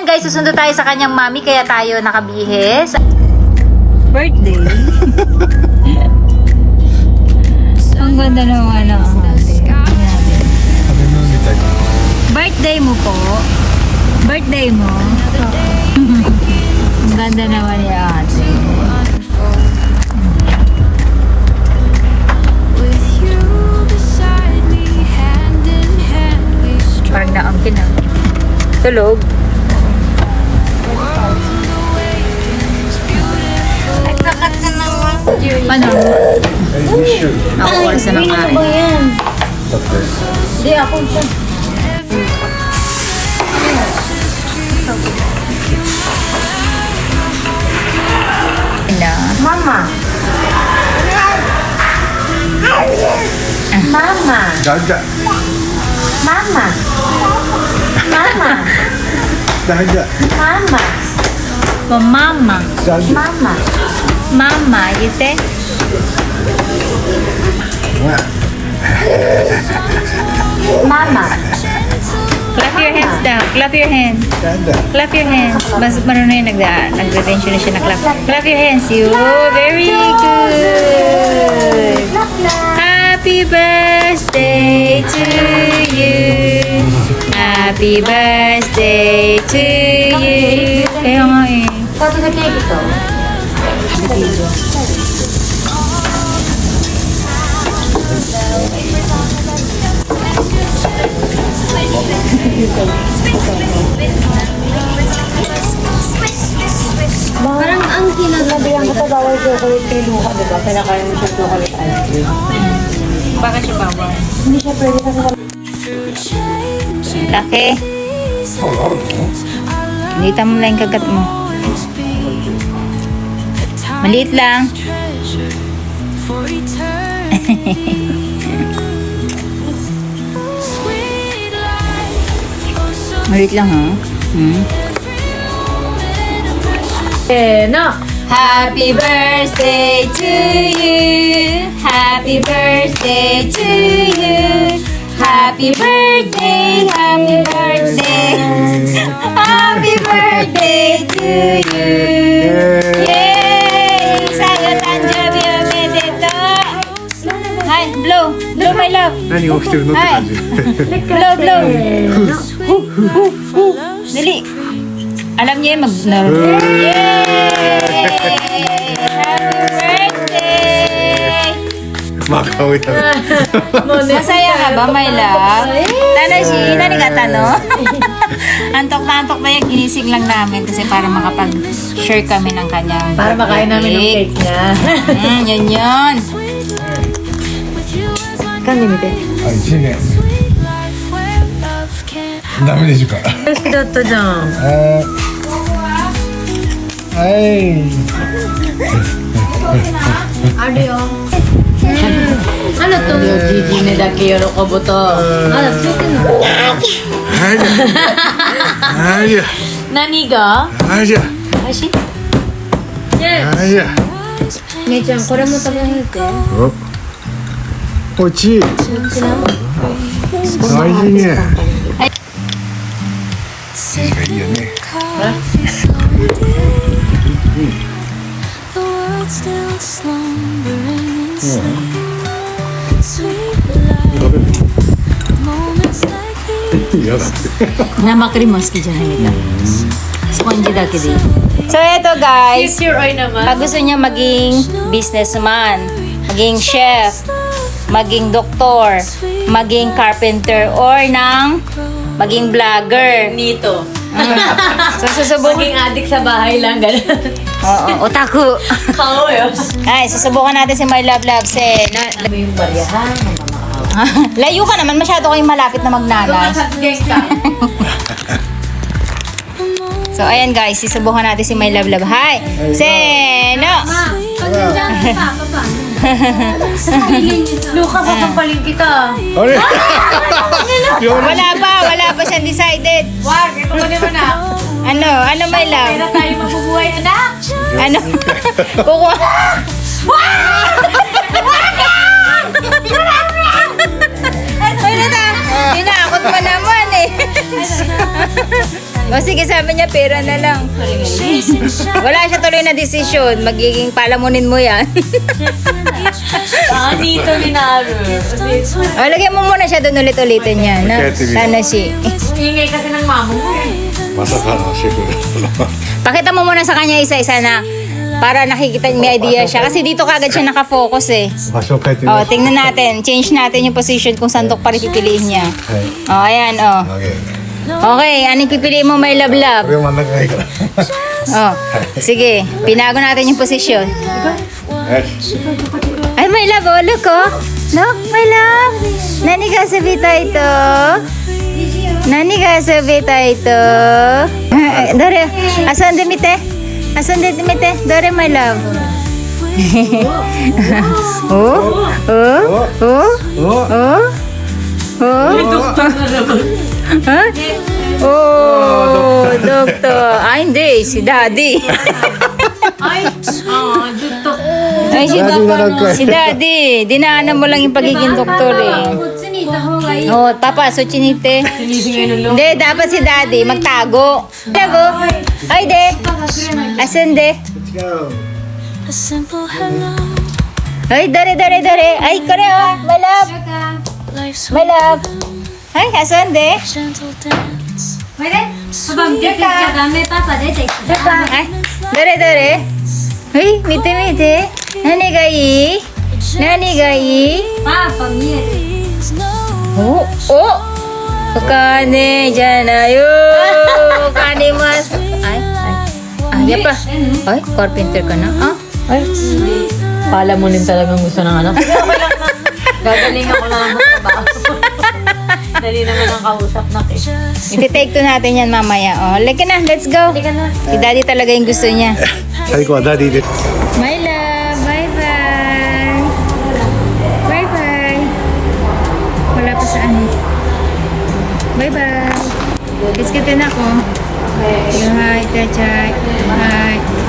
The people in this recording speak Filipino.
guys, susundo tayo sa kanyang mami kaya tayo nakabihis. Birthday. Ang ganda naman ang ate. Birthday mo po. Birthday mo. Ang ganda naman ni ate. Parang naangkin na. Tulog. Nagkakat ka naman. Ano? Ako oras na ng Ano ba yan? Hindi, ako siya. Na. Mama. Mama. Daga. Mama. Mama. Daga. Mama. Oh, mama. Daga. Mama. Mama, you say? Mama. Clap your hands down. Clap your hands. Daga. Clap your hands. Mas marunong yung nag-retention na siya na clap. Clap your hands. You. Very good. Love, love. Happy birthday to you. Happy birthday to you. Kaya nga eh. Sabi na cake ito. Parang ang kinagabihan ko sa bawal chocolate kay Luca, diba? Pinakain mo siya chocolate ice cream. Bakit siya bawal? Hindi siya pwede kasi Laki. Lita mo lang yung kagat mo. Maliit lang. Maliit lang ha. no. Happy birthday to you. Happy birthday to you. Happy birthday, happy birthday. Happy birthday to you. Yay! Sagot ang jobi o medito. Hi, blow. Blow my love. 何が起きてるのって感じ。 Blow, blow. Dali. Alam niya yung Yay! Happy birthday! まあ顔やな。 Masaya ka ba, my love? Tanashi, nanigata, no? Antok na antok na yan. Ginising lang namin kasi para makapag-share kami ng kanyang Para makain namin ng cake niya. Yun yun. Kanimite. あ、1年。ダメでしょうか。好きだったじゃん。はい。あるよ。ano to? Gigi na daki yoroko to. Ano, tsuki na. はいじゃ。はいじゃ。 Nani ga? はいじゃ。 Ashi? はいじゃ。姉ちゃん、これも食べないで。お、おち。大事ね。いいよね。 The world still slumbering in sleep. Sweet life. Moments like these. 嫌だ。 Namakrimaski dyan, Hanita. Spongy daki din. So, eto guys. Your eye naman. Pag gusto niya maging businessman, maging chef, maging doktor, maging carpenter, or maging vlogger. Nito. So, susubukan. Maging addict sa bahay lang, gano'n. Oo, otaku. Kao yun. Ay, susubukan natin si My Love Love. Alam mo yung baryahan, ang mga Layo ka naman, masyado kayong malapit na magnanay. gangsta. So, ayan guys, susubukan natin si My Love Love. Hi! Seno! Luka, papapaling kita. あれ。 Wala pa siyang decided. Wag, ito ko naman na. Ano My Love? Kaya tayo mabubuhay, anak. Ano? Kukuha. Ay, nata. Tinakot mo naman eh. O sige, sabi niya, pera na lang. Wala siya tuloy na desisyon. Magiging palamunin mo yan. Dito ni Naru. O, lagyan mo muna siya doon ulit-ulitin niya. No? Tanashi. Ingay kasi ng mama mo. まさかのシェフだ Pakita mo muna sa kanya isa-isa na para nakikita may idea siya. Kasi dito kagad siya nakafocus eh. 場所を変えてみ O, ます tingnan natin. Change natin yung position kung sandok pa rin pipiliin niya. はい O, ayan, o. 投げる Okay, anong pipiliin mo, my love こ love? れ真ん中がいいから O, sige. Pinago natin yung position. はい Ay, my love, oh, look, oh. Look, my love. Nani ga sabita ito? Nani ga sabita ito? Dore, asan de mite? Asan de mite? Dore, my love. Oh, oh, oh, お oh, oh. Ha? Oh, doktor. Ay, hindi. Si daddy. Ay, dito. Ay, si, Daddy na lang kayo. si daddy. Dinaanan mo lang yung pagiging doktor eh. Oh, papa, so chinite. Hindi, dapat si daddy magtago. Tago. Ay, de. Asan de? 違う A simple hello. Ay, dare. Ay, kore oh. My love. Life's My love. Ay, asan de? gentle dance. Ay, dare. Ay, mite. Nani ga ii? Nani ga ii? Please no. Oh, oh. Okane janayo. Okane mas. Ay. Ay, pa. Ay, carpenter ka na. Ah. Ay, palamunin talagang gusto ng anak. Sige, okay lang na. Gagaling ako na lang sa trabaho. Dali naman ang kausap na eh. Iti-take to natin yan mamaya. Oh, like na, let's go. Halika na. Si daddy talaga yung gusto niya. 最後はダディで My love, bye-bye. Bye-bye. Wala pa sa ano. Bye-bye. Kiss kita na ako. Hi, Tachay. Hi.